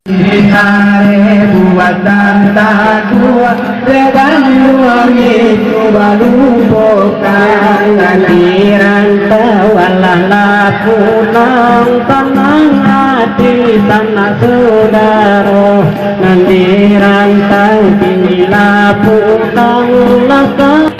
Hari buatan tak kuat dengan itu baru bukan nanti rantau alah pulang tenang hati tanah saudara nanti rantau inilah pulang lakang.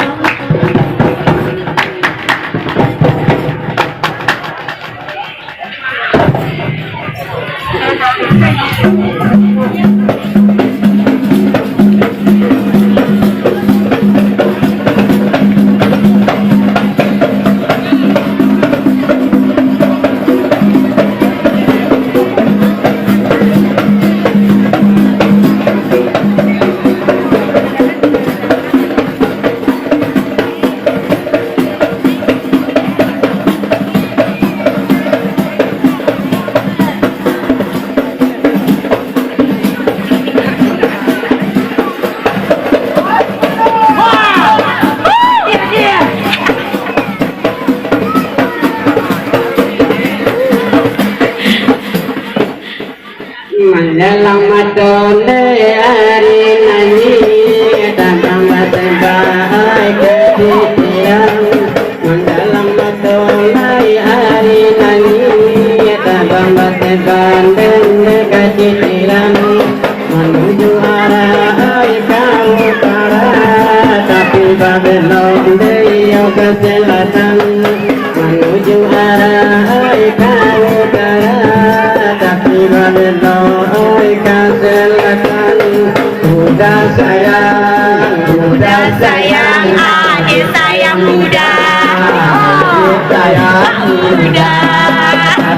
Dalam matone hari nani datang bagai kecitian dalam matone hari nani datang bagai kecitian menuju arah kau utara tapi babelon dia ke selatan menuju arah kau utara tapi babelon Buddha sayang, adik sayang Buddha, sayang Buddha.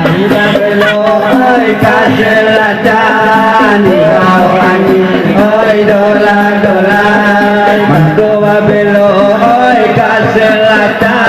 Tidak beloi kaselatan awani, oi dola dola, mantua beloi kaselatan.